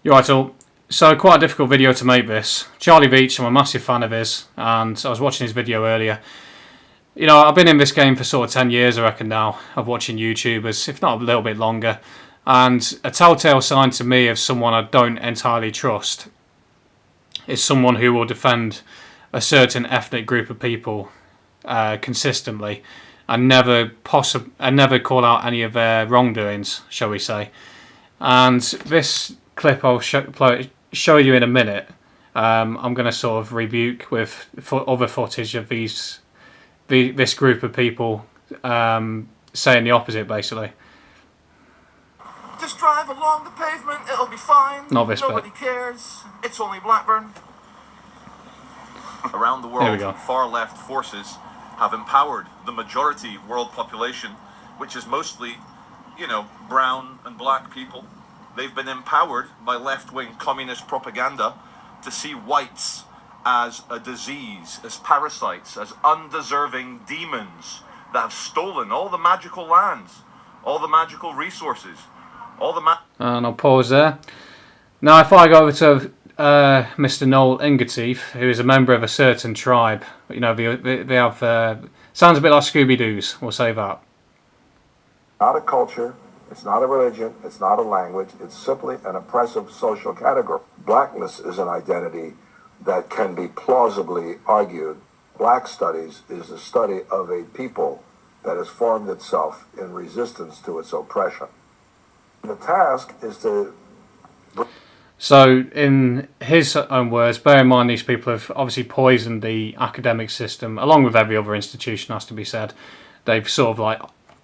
You're right, all. So, quite a difficult video to make this. Charlie Veitch, I'm a massive fan of his, and I was watching his video earlier. You know, I've been in this game for sort of 10 years, I reckon now, of watching YouTubers, if not a little bit longer. And a telltale sign to me of someone I don't entirely trust is someone who will defend a certain ethnic group of people consistently and never call out any of their wrongdoings, shall we say. And this clip I'll show you in a minute. I'm going to sort of rebuke with other footage of this group of people saying the opposite, basically. Just drive along the pavement, it'll be fine. Not this Nobody bit. cares. It's only Blackburn. Around the world, far-left forces have empowered the majority world population, which is mostly, brown and black people. They've been empowered by left-wing communist propaganda to see whites as a disease, as parasites, as undeserving demons that have stolen all the magical lands, all the magical resources, and I'll pause there. Now, if I go over to Mr. Noel Ingerteeth, who is a member of a certain tribe, they have sounds a bit like Scooby-Doo's. We'll say that. Not a culture. It's not a religion. It's not a language. It's simply an oppressive social category. Blackness is an identity that can be plausibly argued. Black studies is the study of a people that has formed itself in resistance to its oppression. The task is to... So, in his own words, bear in mind these people have obviously poisoned the academic system, along with every other institution, has to be said. They've sort of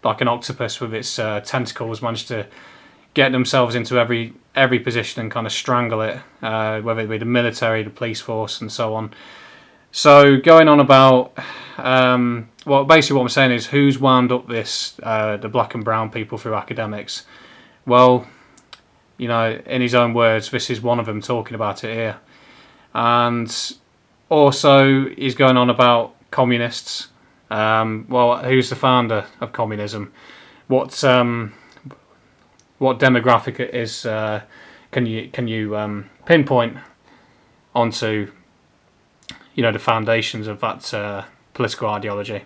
like an octopus with its tentacles managed to get themselves into every position and kind of strangle it, whether it be the military, the police force, and so on. So, going on about... basically what I'm saying is, who's wound up the black and brown people through academics? Well, in his own words, this is one of them talking about it here. And also, he's going on about communists. Who's the founder of communism? What demographic it is? Can you pinpoint onto the foundations of that political ideology?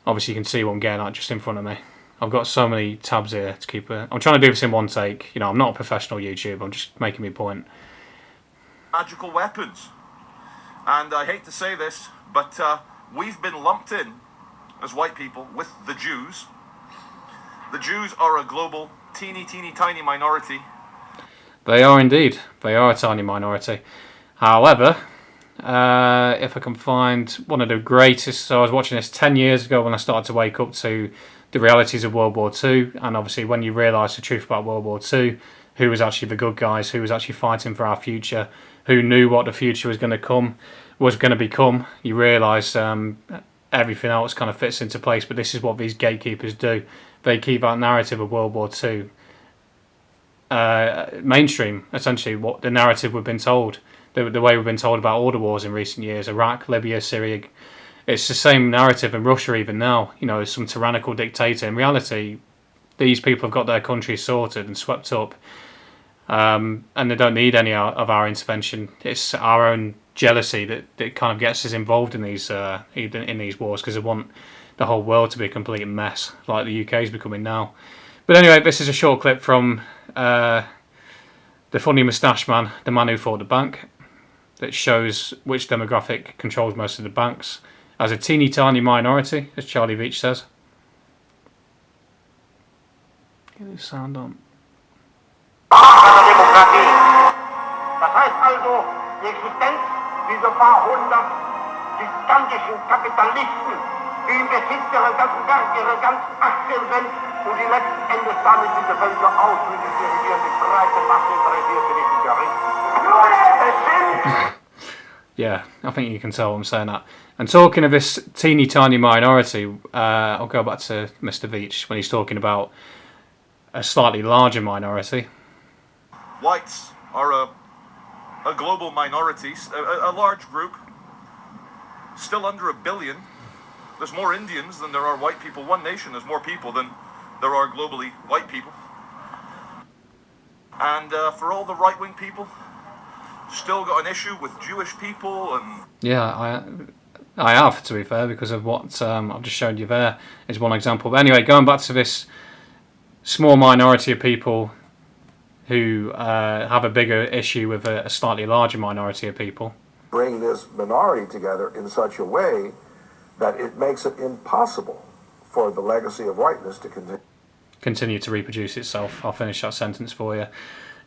Obviously, you can see what I'm getting at just in front of me. I've got so many tabs here to keep. I'm trying to do this in one take. I'm not a professional YouTuber. I'm just making my point. Magical weapons, and I hate to say this, but we've been lumped in as white people with the Jews. The Jews are a global, teeny tiny minority. They are indeed. They are a tiny minority. However, if I can find one of the greatest... So I was watching this 10 years ago when I started to wake up to the realities of World War II, and obviously when you realise the truth about World War II, who was actually the good guys, who was actually fighting for our future, who knew what the future was going to become, you realise everything else kind of fits into place. But this is what these gatekeepers do. They keep that narrative of World War II mainstream, essentially, what the narrative we've been told, the way we've been told about all the wars in recent years, Iraq, Libya, Syria. It's the same narrative in Russia even now, some tyrannical dictator. In reality, these people have got their country sorted and swept up, and they don't need any of our intervention. It's our own jealousy that kind of gets us involved in these wars, because they want the whole world to be a complete mess, like the UK is becoming now. But anyway, this is a short clip from the funny moustache man, the man who fought the bank, that shows which demographic controls most of the banks, as a teeny tiny minority, as Charlie Veitch says. Get this sound on. Demokratie. Das heißt also, die Existenz dieser paar hundert gigantischen Kapitalisten, die im Besitz ihrer ganzen Aktien sind und die letzten Endes damit diese Völker ausrücken, die breite Masse interessiert für diesen Gericht. Yeah, I think you can tell I'm saying that. And talking of this teeny tiny minority, I'll go back to Mr. Veitch when he's talking about a slightly larger minority. Whites are a global minority, a large group, still under 1 billion. There's more Indians than there are white people. One nation has more people than there are globally white people. And for all the right-wing people, still got an issue with Jewish people and... Yeah, I have, to be fair, because of what I've just showed you there is one example. But anyway, going back to this small minority of people who have a bigger issue with a slightly larger minority of people. Bring this minority together in such a way that it makes it impossible for the legacy of whiteness to continue to reproduce itself. I'll finish that sentence for you,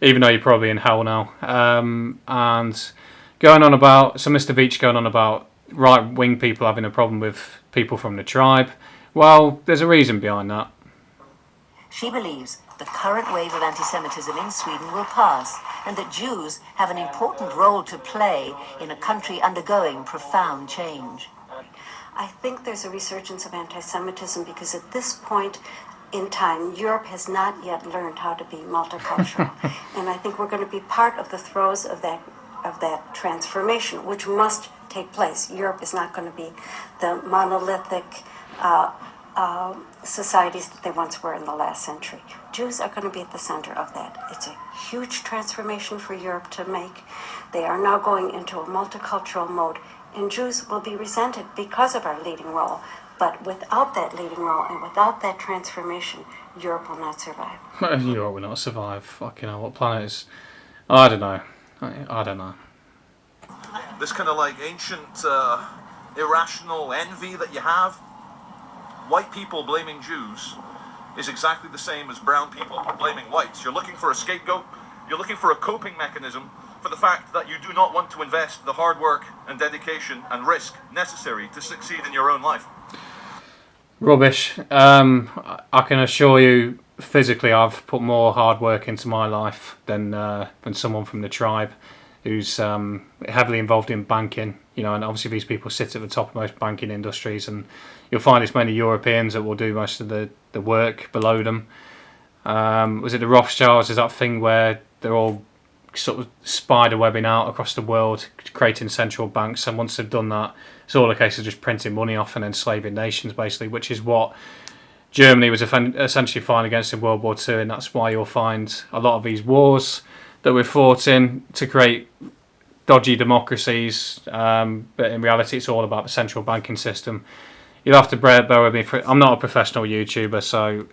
even though you're probably in hell now. And going on about, so Mr. Veitch going on about right-wing people having a problem with people from the tribe. Well, there's a reason behind that. She believes the current wave of anti-Semitism in Sweden will pass, and that Jews have an important role to play in a country undergoing profound change. I think there's a resurgence of anti-Semitism because at this point in time, Europe has not yet learned how to be multicultural. And I think we're going to be part of the throes of that transformation, which must take place. Europe is not going to be the monolithic societies that they once were in the last century. Jews are going to be at the center of that. It's a huge transformation for Europe to make. They are now going into a multicultural mode, and Jews will be resented because of our leading role. But without that leading role and without that transformation, Europe will not survive. Europe will not survive. Fucking hell, what planet is... I don't know. I don't know. This kind of like ancient irrational envy that you have. White people blaming Jews is exactly the same as brown people blaming whites. You're looking for a scapegoat. You're looking for a coping mechanism for the fact that you do not want to invest the hard work and dedication and risk necessary to succeed in your own life. Rubbish. I can assure you, physically, I've put more hard work into my life than someone from the tribe who's heavily involved in banking. You know, and obviously these people sit at the top of most banking industries, and you'll find it's mainly Europeans that will do most of the work below them. Was it the Rothschilds? Is that thing where they're all sort of spider webbing out across the world, creating central banks, and once they've done that, it's all a case of just printing money off and enslaving nations, basically, which is what Germany was essentially fighting against in World War II, and that's why you'll find a lot of these wars that we're fought in to create dodgy democracies, but in reality it's all about the central banking system. You'll have to bear with me. I'm not a professional YouTuber, so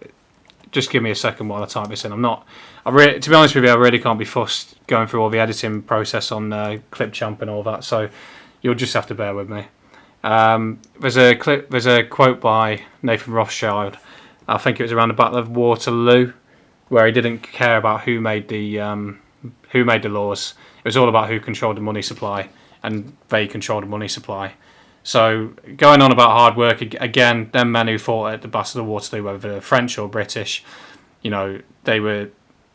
just give me a second while I type this in. To be honest with you, I really can't be fussed going through all the editing process on Clipchamp and all that, so you'll just have to bear with me. There's a quote by Nathan Rothschild. I think it was around the Battle of Waterloo, where he didn't care about who made the laws. It was all about who controlled the money supply, and they controlled the money supply. So going on about hard work again, them men who fought at the Battle of Waterloo, whether they're French or British, you know, they were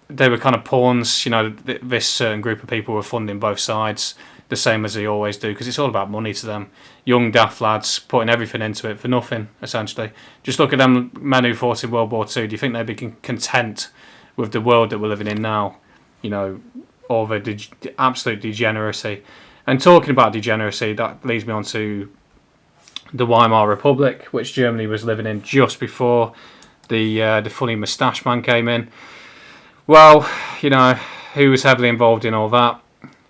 kind of pawns. You know, this certain group of people were funding both sides, the same as they always do, because it's all about money to them. Young daft lads putting everything into it for nothing, essentially. Just look at them men who fought in World War II. Do you think they'd be content with the world that we're living in now? You know, all the absolute degeneracy. And talking about degeneracy, that leads me on to the Weimar Republic, which Germany was living in just before the funny moustache man came in. Well, you know, who was heavily involved in all that?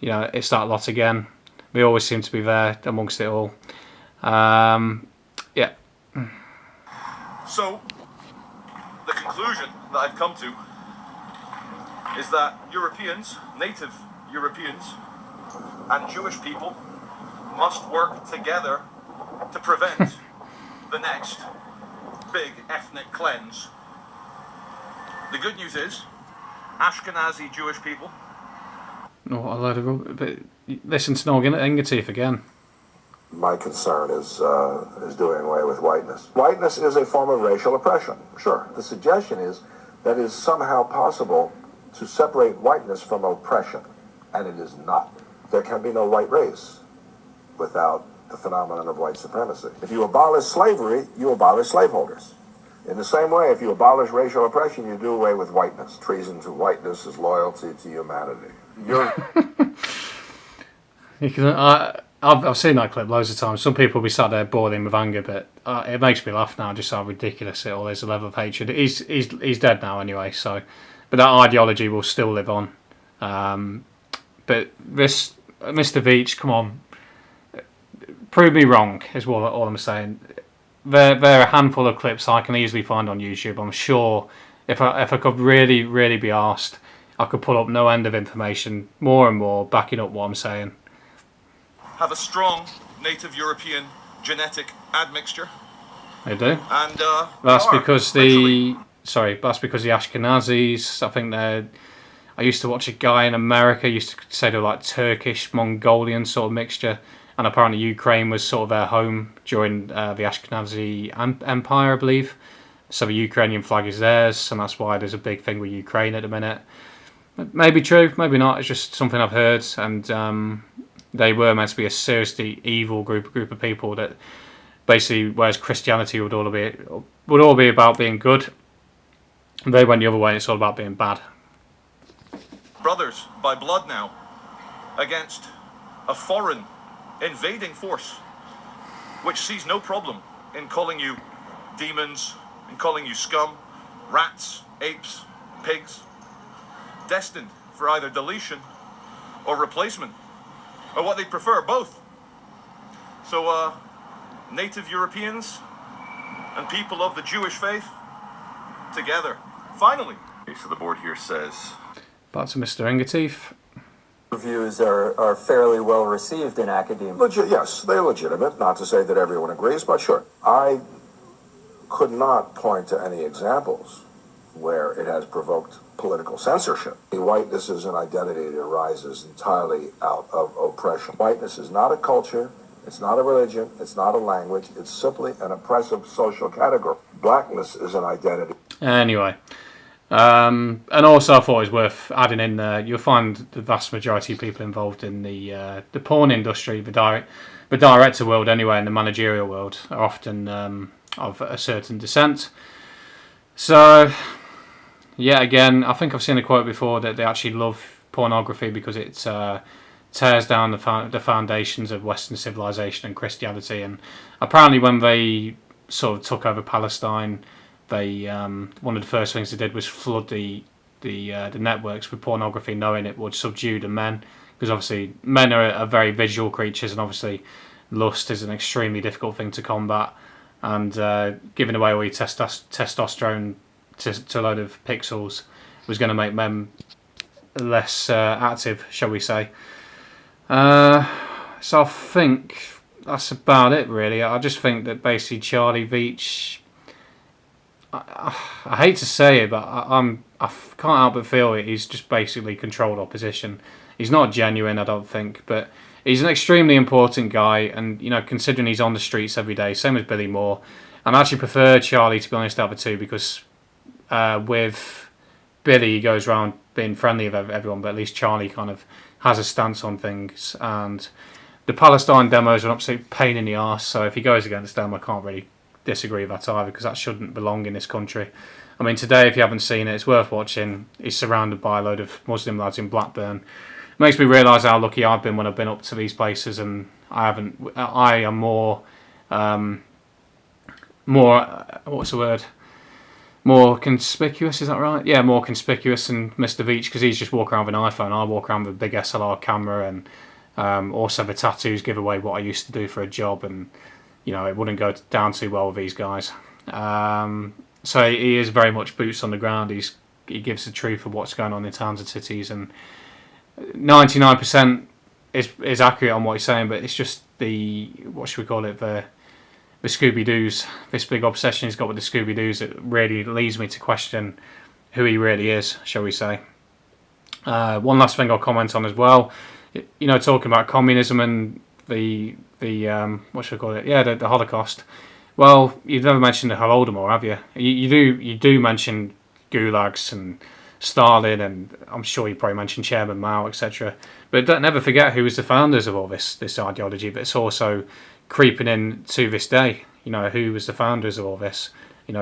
You know, it's that lot again. We always seem to be there amongst it all. Yeah. So, the conclusion that I've come to is that Europeans, native Europeans, and Jewish people must work together to prevent the next big ethnic cleanse. The good news is, Ashkanazi Jewish people. Oh, a load of rubbish. But listen to Noel Ingerteeth again. My concern is doing away with whiteness. Whiteness is a form of racial oppression, sure. The suggestion is that it is somehow possible to separate whiteness from oppression, and it is not. There can be no white race without the phenomenon of white supremacy. If you abolish slavery, you abolish slaveholders. In the same way, if you abolish racial oppression, you do away with whiteness. Treason to whiteness is loyalty to humanity. I've seen that clip loads of times. Some people will be sat there boiling with anger, but it makes me laugh now just how ridiculous it all is, the level of hatred. He's dead now anyway, so but that ideology will still live on. But this Mr. Veitch, come on, prove me wrong is all I'm saying. There are a handful of clips I can easily find on YouTube. I'm sure if I could really be asked, I could pull up no end of information, more and more, backing up what I'm saying. Have a strong native European genetic admixture. They do. And that's because the Ashkanazis, I think they're. I used to watch a guy in America used to say they're like Turkish, Mongolian sort of mixture, and apparently Ukraine was sort of their home during the Ashkenazi Empire, I believe. So the Ukrainian flag is theirs, and that's why there's a big thing with Ukraine at the minute. Maybe true, maybe not. It's just something I've heard, and they were meant to be a seriously evil group of people that basically, whereas Christianity would all be about being good, they went the other way. And it's all about being bad. Brothers by blood now, against a foreign invading force, which sees no problem in calling you demons, in calling you scum, rats, apes, pigs, destined for either deletion or replacement, or what they prefer, both. So, native Europeans and people of the Jewish faith, together, finally. So the board here says... Back to Mr. Ingerteeth. Reviews are fairly well received in academia. Yes, they're legitimate. Not to say that everyone agrees, but sure. I could not point to any examples where it has provoked political censorship. Whiteness is an identity that arises entirely out of oppression. Whiteness is not a culture, it's not a religion, it's not a language, it's simply an oppressive social category. Blackness is an identity. Anyway. And also I thought it was worth adding in there, you'll find the vast majority of people involved in the porn industry, the director world anyway, and the managerial world are often of a certain descent. So, yeah, again, I think I've seen a quote before that they actually love pornography because it tears down the foundations of Western civilization and Christianity. And apparently when they sort of took over Palestine, they one of the first things they did was flood the networks with pornography, knowing it would subdue the men, because obviously men are very visual creatures, and obviously lust is an extremely difficult thing to combat, and giving away all your testosterone to a load of pixels was going to make men less active, shall we say. So I think that's about it, really. I just think that basically Charlie Veitch, I hate to say it, but I can't help but feel it. He's just basically controlled opposition. He's not genuine, I don't think, but he's an extremely important guy. And considering he's on the streets every day, same as Billy Moore, and I actually prefer Charlie, to be honest, out of the two, because with Billy he goes around being friendly with everyone, but at least Charlie kind of has a stance on things. And the Palestine demos are an absolute pain in the arse. So if he goes against them, I can't really disagree with that either, because that shouldn't belong in this country. I mean, today, if you haven't seen it, it's worth watching. He's surrounded by a load of Muslim lads in Blackburn. It makes me realise how lucky I've been when I've been up to these places, and I am more what's the word? More conspicuous, is that right? Yeah, more conspicuous than Mr. Veitch, because he's just walking around with an iPhone. I walk around with a big SLR camera, and also the tattoos give away what I used to do for a job, and it wouldn't go down too well with these guys. So he is very much boots on the ground. He gives the truth of what's going on in towns and cities, and 99% is accurate on what he's saying. But it's just what should we call it? The Scooby Doos. This big obsession he's got with the Scooby Doos that really leads me to question who he really is, shall we say? One last thing I'll comment on as well. Talking about communism and the what should I call it? Yeah, the Holocaust. Well, you've never mentioned the Holodomor, have you? You do mention gulags and Stalin, and I'm sure you probably mentioned Chairman Mao, etc. But don't never forget who was the founders of all this ideology. But it's also creeping in to this day. Who was the founders of all this?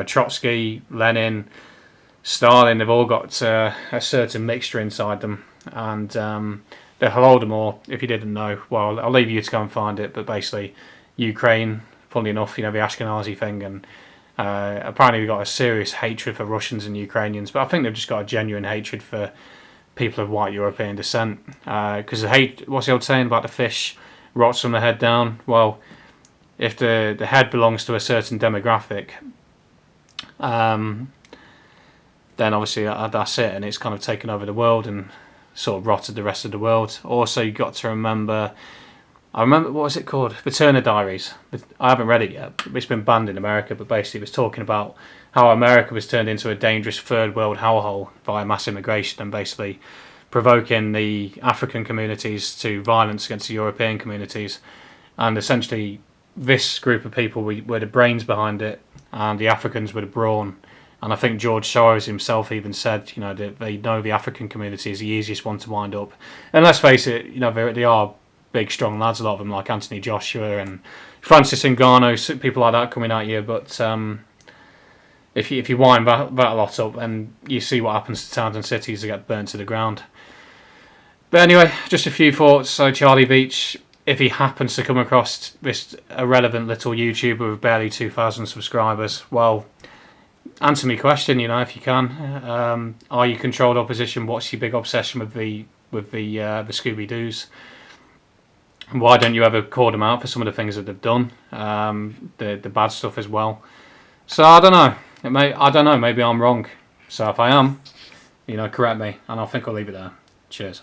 Trotsky, Lenin, Stalin. They've all got a certain mixture inside them, and the Holodomor, if you didn't know, well, I'll leave you to go and find it. But basically, Ukraine, funnily enough, the Ashkanazi thing, and Apparently, they've got a serious hatred for Russians and Ukrainians, but I think they've just got a genuine hatred for people of white European descent. Because what's the old saying about the fish rots from the head down? Well, if the head belongs to a certain demographic, then obviously that's it, and it's kind of taken over the world and sort of rotted the rest of the world. Also, you've got to remember, what was it called? The Turner Diaries. I haven't read it yet. It's been banned in America, but basically it was talking about how America was turned into a dangerous third world hellhole via mass immigration and basically provoking the African communities to violence against the European communities. And essentially, this group of people were the brains behind it, and the Africans were the brawn. And I think George Soros himself even said, that they know the African community is the easiest one to wind up. And let's face it, they are big, strong lads, a lot of them, like Anthony Joshua and Francis Ngannou, people like that coming at you. But if you wind that a lot up, and you see what happens to towns and cities, they get burnt to the ground. But anyway, just a few thoughts. So Charlie Veitch, if he happens to come across this irrelevant little YouTuber with barely 2,000 subscribers, well, answer me question, if you can. Are you controlled opposition? What's your big obsession with the Scooby Doos? And why don't you ever call them out for some of the things that they've done? The bad stuff as well. So I don't know. I don't know. Maybe I'm wrong. So if I am, correct me, and I think I'll leave it there. Cheers.